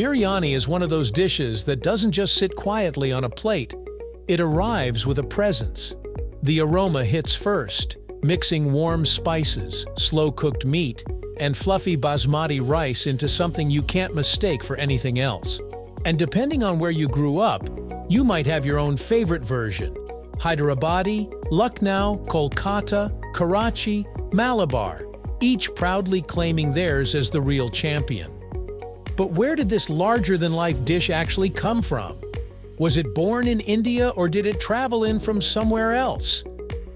Biryani is one of those dishes that doesn't just sit quietly on a plate. It arrives with a presence. The aroma hits first, mixing warm spices, slow-cooked meat, and fluffy basmati rice into something you can't mistake for anything else. And depending on where you grew up, you might have your own favorite version. Hyderabadi, Lucknow, Kolkata, Karachi, Malabar, each proudly claiming theirs as the real champion. But where did this larger-than-life dish actually come from? Was it born in India or did it travel in from somewhere else?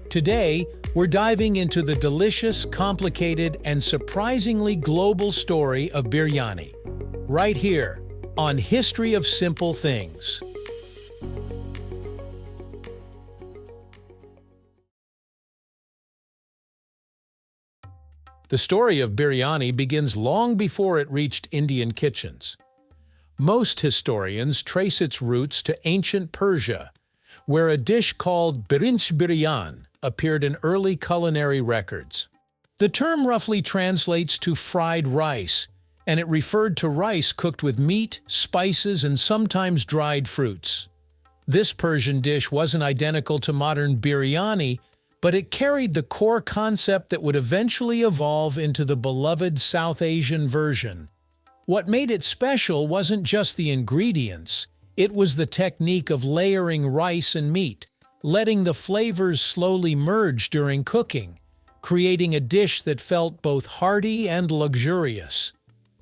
Today, we're diving into the delicious, complicated, and surprisingly global story of biryani, right here on History of Simple Things. The story of biryani begins long before it reached Indian kitchens. Most historians trace its roots to ancient Persia, where a dish called biryani appeared in early culinary records. The term roughly translates to fried rice, and it referred to rice cooked with meat, spices, and sometimes dried fruits. This Persian dish wasn't identical to modern biryani, but it carried the core concept that would eventually evolve into the beloved South Asian version. What made it special wasn't just the ingredients, it was the technique of layering rice and meat, letting the flavors slowly merge during cooking, creating a dish that felt both hearty and luxurious.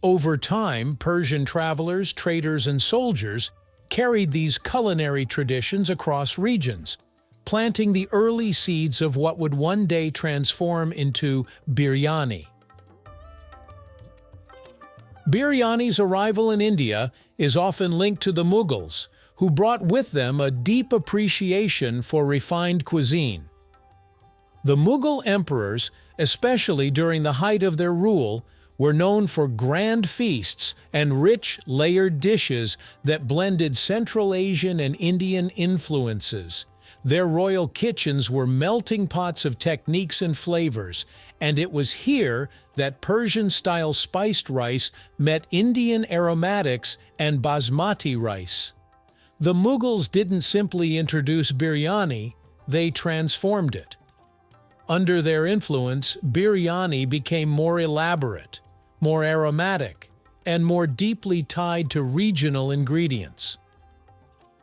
Over time, Persian travelers, traders, and soldiers carried these culinary traditions across regions, planting the early seeds of what would one day transform into biryani. Biryani's arrival in India is often linked to the Mughals, who brought with them a deep appreciation for refined cuisine. The Mughal emperors, especially during the height of their rule, were known for grand feasts and rich, layered dishes that blended Central Asian and Indian influences. Their royal kitchens were melting pots of techniques and flavors, and it was here that Persian-style spiced rice met Indian aromatics and basmati rice. The Mughals didn't simply introduce biryani, they transformed it. Under their influence, biryani became more elaborate, more aromatic, and more deeply tied to regional ingredients.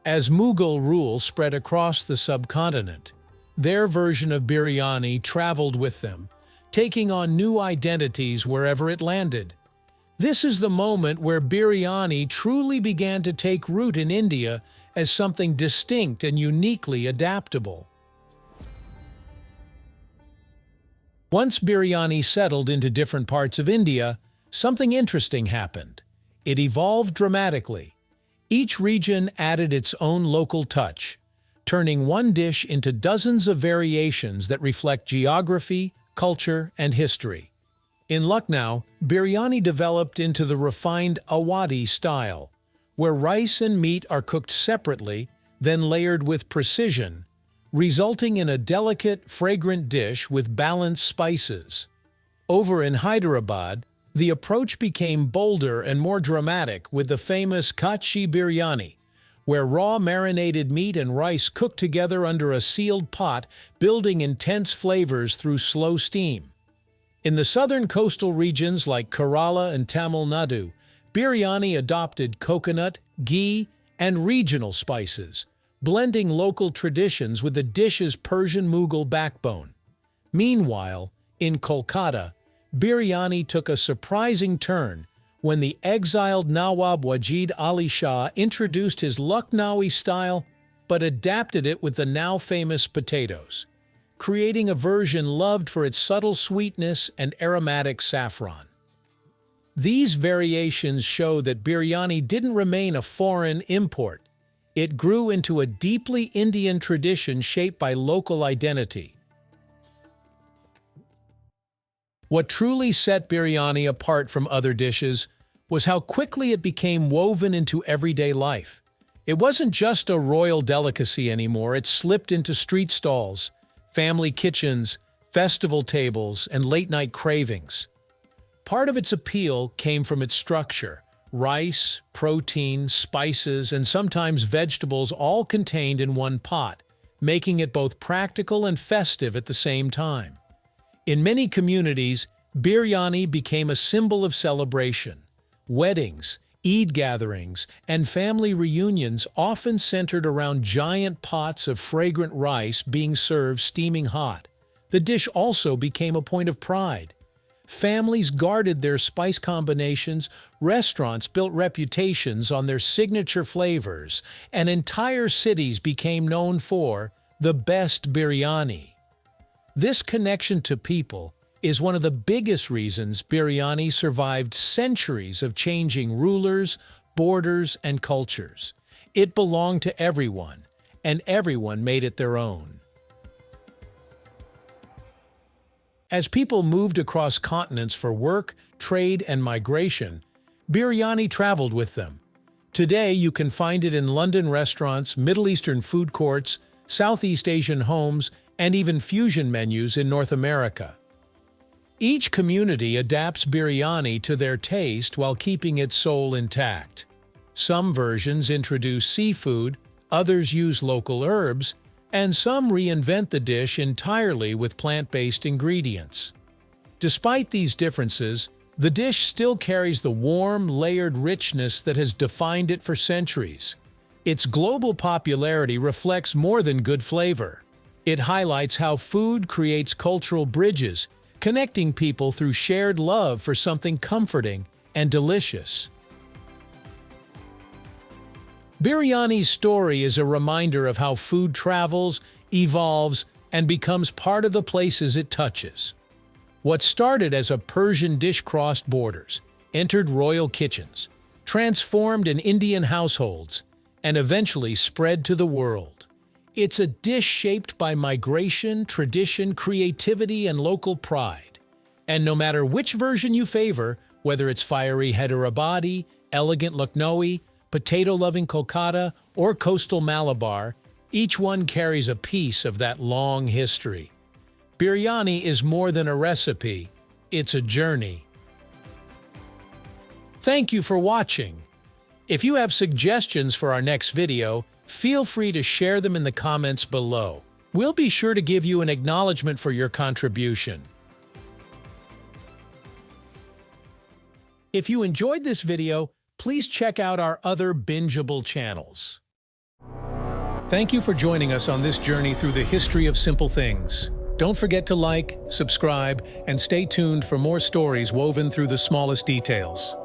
As Mughal rule spread across the subcontinent, their version of biryani traveled with them, taking on new identities wherever it landed. This is the moment where biryani truly began to take root in India as something distinct and uniquely adaptable. Once biryani settled into different parts of India, something interesting happened. It evolved dramatically. Each region added its own local touch, turning one dish into dozens of variations that reflect geography, culture, and history. In Lucknow, biryani developed into the refined Awadhi style, where rice and meat are cooked separately, then layered with precision, resulting in a delicate, fragrant dish with balanced spices. Over in Hyderabad, the approach became bolder and more dramatic with the famous Kachi biryani, where raw marinated meat and rice cooked together under a sealed pot, building intense flavors through slow steam. In the southern coastal regions like Kerala and Tamil Nadu, biryani adopted coconut, ghee, and regional spices, blending local traditions with the dish's Persian Mughal backbone. Meanwhile, in Kolkata, biryani took a surprising turn when the exiled Nawab Wajid Ali Shah introduced his Lucknowi style but adapted it with the now famous potatoes, creating a version loved for its subtle sweetness and aromatic saffron. These variations show that biryani didn't remain a foreign import. It grew into a deeply Indian tradition shaped by local identity. What truly set biryani apart from other dishes was how quickly it became woven into everyday life. It wasn't just a royal delicacy anymore, it slipped into street stalls, family kitchens, festival tables, and late-night cravings. Part of its appeal came from its structure, rice, protein, spices, and sometimes vegetables all contained in one pot, making it both practical and festive at the same time. In many communities, biryani became a symbol of celebration. Weddings, Eid gatherings, and family reunions often centered around giant pots of fragrant rice being served steaming hot. The dish also became a point of pride. Families guarded their spice combinations, restaurants built reputations on their signature flavors, and entire cities became known for the best biryani. This connection to people is one of the biggest reasons biryani survived centuries of changing rulers, borders, and cultures. It belonged to everyone, and everyone made it their own. As people moved across continents for work, trade, and migration, biryani traveled with them. Today, you can find it in London restaurants, Middle Eastern food courts, Southeast Asian homes, and even fusion menus in North America. Each community adapts biryani to their taste while keeping its soul intact. Some versions introduce seafood, others use local herbs, and some reinvent the dish entirely with plant-based ingredients. Despite these differences, the dish still carries the warm, layered richness that has defined it for centuries. Its global popularity reflects more than good flavor. It highlights how food creates cultural bridges, connecting people through shared love for something comforting and delicious. Biryani's story is a reminder of how food travels, evolves, and becomes part of the places it touches. What started as a Persian dish crossed borders, entered royal kitchens, transformed in Indian households, and eventually spread to the world. It's a dish shaped by migration, tradition, creativity, and local pride. And no matter which version you favor, whether it's fiery Hyderabadi, elegant Lucknowi, potato-loving Kolkata, or coastal Malabar, each one carries a piece of that long history. Biryani is more than a recipe, it's a journey. Thank you for watching. If you have suggestions for our next video, feel free to share them in the comments below. We'll be sure to give you an acknowledgement for your contribution. If you enjoyed this video, please check out our other bingeable channels. Thank you for joining us on this journey through the history of simple things. Don't forget to like, subscribe, and stay tuned for more stories woven through the smallest details.